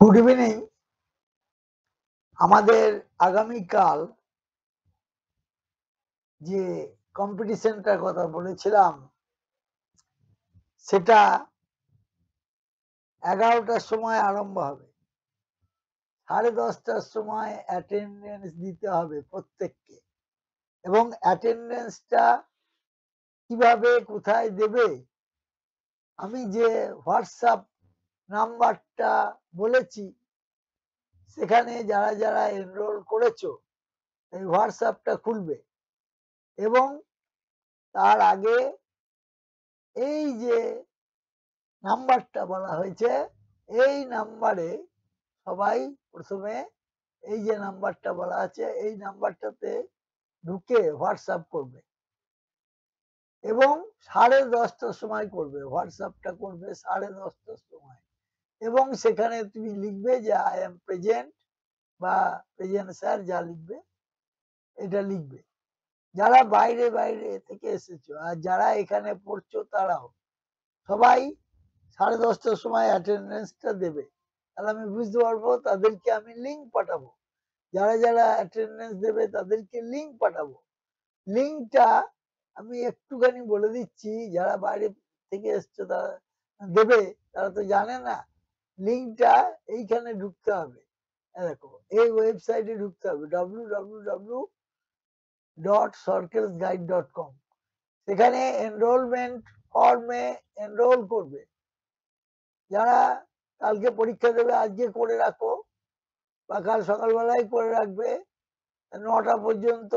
Good evening. আমাদের আগামীকাল যে কম্পিটিশনটার কথা বলেছিলাম সেটা 11টার সময় আরম্ভ হবে। 10:30টার সময় অ্যাটেন্ডেন্স দিতে হবে প্রত্যেককে, এবং অ্যাটেন্ডেন্সটা কিভাবে কোথায় দেবে, আমি যে হোয়াটসঅ্যাপ নাম্বারটা বলেছি সেখানে যারা যারা এনরোল করেছো এই হোয়াটসঅ্যাপটা খুলবে, এবং তার আগে এই যে নাম্বারটা বলা হয়েছে এই নাম্বারে সবাই প্রথমে এই যে নাম্বারটা বলা আছে এই নাম্বারটাতে ঢুকে হোয়াটসঅ্যাপ করবে, এবং 10:30টার সময় করবে। হোয়াটসঅ্যাপটা করবে 10:30টার সময়, এবং সেখানে তুমি লিখবে যে আই এম প্রেজেন্ট বা প্রেজেন্ট স্যার, যা লিখবে এটা লিখবে। যারা বাইরে বাইরে থেকে এসেছো আর যারা এখানে পড়ছো তারাও সবাই 10:30টার সময় অ্যাটেন্ডেন্সটা দেবে। তাহলে আমি বুঝতে পারবো, তাদেরকে আমি লিঙ্ক পাঠাবো। যারা যারা অ্যাটেন্ডেন্স দেবে তাদেরকে লিঙ্ক পাঠাবো। লিঙ্কটা আমি একটুখানি বলে দিচ্ছি, যারা বাইরে থেকে এসছে তারা দেবে, তারা তো জানে না। লিঙ্কটা এইখানে ঢুকতে হবে, দেখো এই ওয়েবসাইটে ঢুকতে হবে www.circlesguide.com। সেখানে এনরোলমেন্ট ফর্মে এনরোল করবে। যারা কালকে পরীক্ষা দেবে আজকে করে রাখো, বা কাল সকালবেলায় করে রাখবে। 9টা পর্যন্ত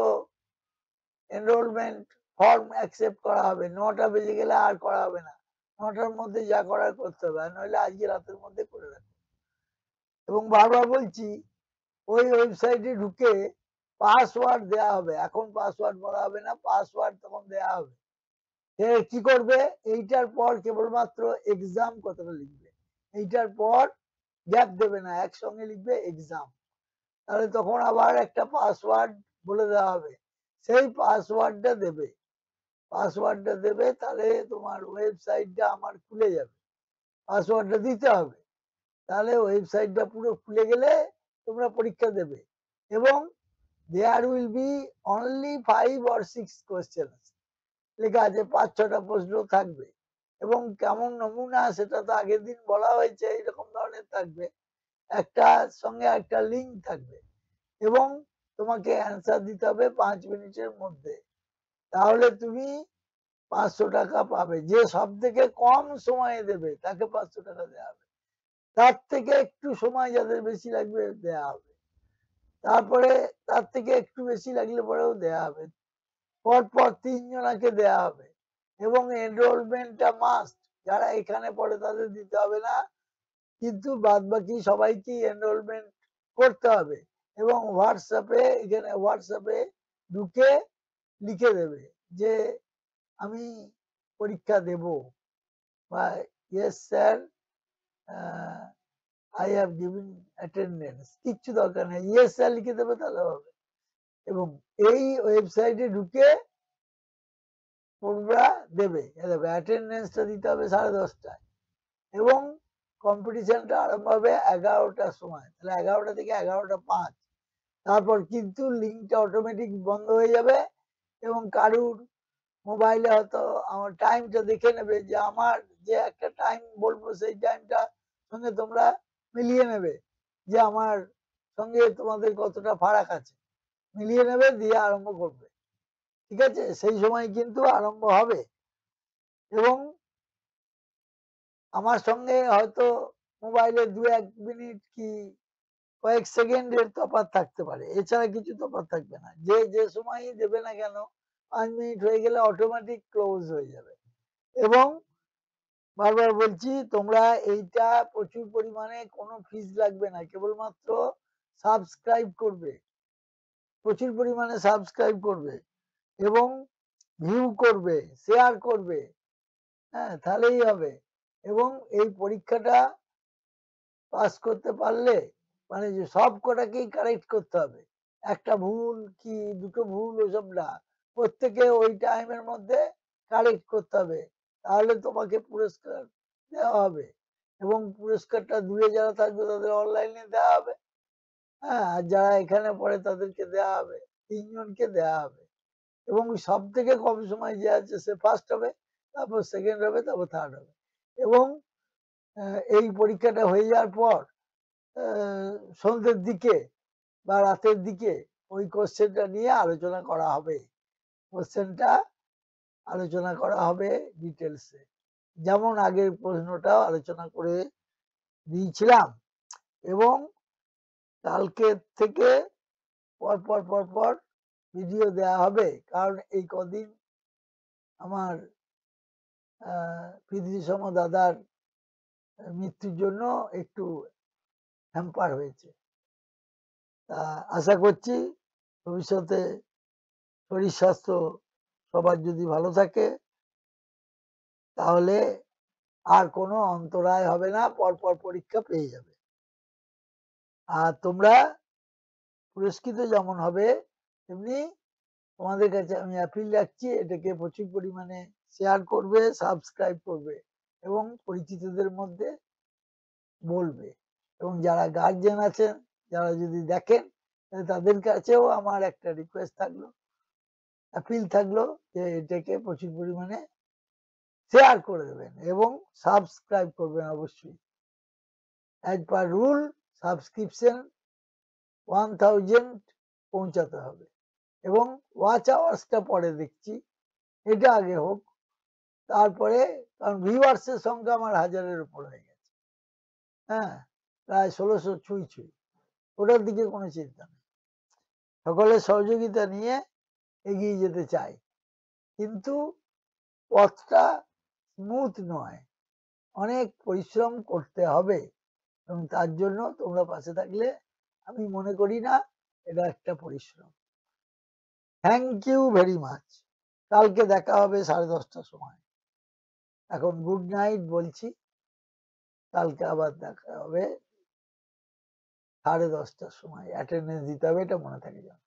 এনরোলমেন্ট ফর্ম অ্যাকসেপ্ট করা হবে। 9টা বেজে গেলে আর করা হবে না। 9টার মধ্যে যা করার করতে হবে, নইলে আজকে রাতের মধ্যে করে রাখো। এবং বারবার বলছি, ওই ওয়েবসাইটে ঢুকে পাসওয়ার্ড দেওয়া হবে। এখন পাসওয়ার্ড বলা হবে না, পাসওয়ার্ড তখন দেওয়া হবে। কি করবে, এইটার পর কেবলমাত্র এক্সাম কথাটা লিখবে। এইটার পর গ্যাপ দেবে না, একসঙ্গে লিখবে এক্সাম। তাহলে তখন আবার একটা পাসওয়ার্ড বলে দেওয়া হবে, সেই পাসওয়ার্ডটা দেবে। পাসওয়ার্ডটা দেবে, তাহলে তোমার ওয়েবসাইটটা আমার খুলে যাবে। পাসওয়ার্ডটা দিতে হবে, তাহলে ওয়েবসাইটটা পুরো খুলে গেলে তোমরা পরীক্ষা দেবে। এবং there will be only 5 or 6 questions লেখা আছে, 5-6টা প্রশ্ন থাকবে। এবং কেমন নমুনা সেটা তো আগের দিন বলা হয়েছে, এরকম ধরনের থাকবে। একটা সঙ্গে একটা লিঙ্ক থাকবে, এবং তোমাকে অ্যান্সার দিতে হবে 5 মিনিটের মধ্যে। তাহলে তুমি 500 টাকা পাবে। যে সব থেকে কম সময়ে দেবে তাকে 500 টাকা দেওয়া হবে। তার থেকে একটু সময় যাদের বেশি লাগবে দেওয়া হবে। তারপরে তার থেকে একটু বেশি লাগলে পরেও দেওয়া হবে। পরপর 3 জনাকে দেওয়া হবে। এবং এনরোলমেন্টটা মাস্ট। যারা এখানে পড়ে তাদের দিতে হবে না, কিন্তু বাদ বাকি সবাইকে এনরোলমেন্ট করতে হবে। এবং হোয়াটসঅ্যাপে, এখানে হোয়াটসঅ্যাপে ঢুকে লিখে দেবে যে আমি পরীক্ষা দেব, বা yes sir I have given attendance. কিচ্ছু দরকার নেই, ইয়েস স্যার লিখে দেবে, তাহলে হবে। এবং এই ওয়েবসাইটে ঢুকে তোমরা দেবে, অ্যাটেন্ডেন্সটা দিতে হবে 10:30টায়, এবং কম্পিটিশনটা আরম্ভ হবে 11টার সময়। তাহলে 11টা থেকে 11টা 5। তারপর কিন্তু লিঙ্কটা অটোমেটিক বন্ধ হয়ে যাবে, এবং কারুর মোবাইলে হয়তো আমার টাইমটা দেখে নেবে, যে আমার যে একটা টাইম বলবো সেই টাইমটা সঙ্গে তোমরা মিলিয়ে নেবে, যে আমার সঙ্গে তোমাদের কতটা ফারাক আছে, মিলিয়ে নেবে, দিয়ে আরম্ভ করবে। ঠিক আছে, সেই সময় কিন্তু আরম্ভ হবে। এবং আমার সঙ্গে হয়তো মোবাইলে 2-1 মিনিট কি কয়েক সেকেন্ডের তফাৎ থাকতে পারে, এছাড়া কিছু তফাৎ থাকবে না। যে যে সময়ই দেবে না কেন, 5 মিনিট হয়ে গেলে অটোমেটিক ক্লোজ হয়ে যাবে। এবং বারবার বলছি, তোমরা এইটা প্রচুর পরিমাণে কোনো ফিস লাগবে না, কেবলমাত্র সাবস্ক্রাইব করবে, প্রচুর পরিমাণে সাবস্ক্রাইব করবে, এবং ভিউ করবে, শেয়ার করবে। হ্যাঁ, তাহলেই হবে। এবং এই পরীক্ষাটা পাস করতে পারলে, মানে যে সব কটাকেই কারেক্ট করতে হবে। একটা ভুল কি দুটো ভুল ওসব না, প্রত্যেকে ওই টাইমের মধ্যে কারেক্ট করতে হবে, তাহলে তোমাকে পুরস্কার দেওয়া হবে। এবং পুরস্কারটা দূরে যারা থাকবে তাদের অনলাইনে দেওয়া হবে। হ্যাঁ, আর যারা এখানে পড়ে তাদেরকে দেওয়া হবে। ৩ জনকে দেওয়া হবে এবং সবথেকে কম সময় যে আছে সে ফার্স্ট হবে, তারপর সেকেন্ড হবে, তারপর থার্ড হবে এবং এই পরীক্ষাটা হয়ে যাওয়ার পর আ সন্ধ্যের দিকে বা রাতের দিকে ওই কোয়েশ্চেনটা নিয়ে আলোচনা করা হবে। কোয়েশ্চেনটা আলোচনা করা হবে ডিটেইলসে। যেমন আগের প্রশ্নটাও আলোচনা করে দিয়েছিলাম এবং কালকে থেকে পর ভিডিও দেয়া হবে। কারণ এই কদিন আমার পিতৃসম দাদার মৃত্যুর জন্য একটু হ্যাম্পার হয়েছে। তা আশা করছি ভবিষ্যতে শরীর স্বাস্থ্য সবার যদি ভালো থাকে তাহলে আর কোনো অন্তরায় হবে না। পরপর পরীক্ষা পেয়ে যাবে। আর তোমরা পুরস্কৃত যেমন হবে তেমনি তোমাদের কাছে আমি আপিল রাখছি এটাকে প্রচুর পরিমাণে শেয়ার করবে, সাবস্ক্রাইব করবে এবং পরিচিতদের মধ্যে বলবে এবং যারা গার্জিয়ান আছেন যারা যদি দেখেন তাদের কাছেও আমার একটা রিকোয়েস্ট থাকলো, আপিল থাকলো যে এটাকে প্রচুর পরিমাণে শেয়ার করে দেবেন এবং সাবস্ক্রাইব করবেন অবশ্যই। অ্যাজ পার রুল সাবস্ক্রিপশন 1000 পৌঁছাতে হবে এবং ওয়াচ আওয়ার্সটা পরে দেখছি, এটা আগে হোক। তারপরে কারণ ভিউয়ার্সের সংখ্যা আমার 1000-এর উপর হয়ে গেছে। হ্যাঁ, প্রায় 1600 ছুঁই। ওটার দিকে কোনো চিন্তা নেই। সকলের সহযোগিতা নিয়ে এগিয়ে যেতে চাই। কিন্তু পথটা স্মুথ নয়। অনেক পরিশ্রম করতে হবে এবং তার জন্য তোমরা পাশে থাকলে আমি মনে করি না এটা একটা পরিশ্রম। Thank you very much. কালকে দেখা হবে 10:30টার সময়। এখন গুড নাইট বলছি। কালকে আবার দেখা হবে 10:30টার সময়। অ্যাটেন্ডেন্স দিতে হবে, এটা মনে থাকে যেন।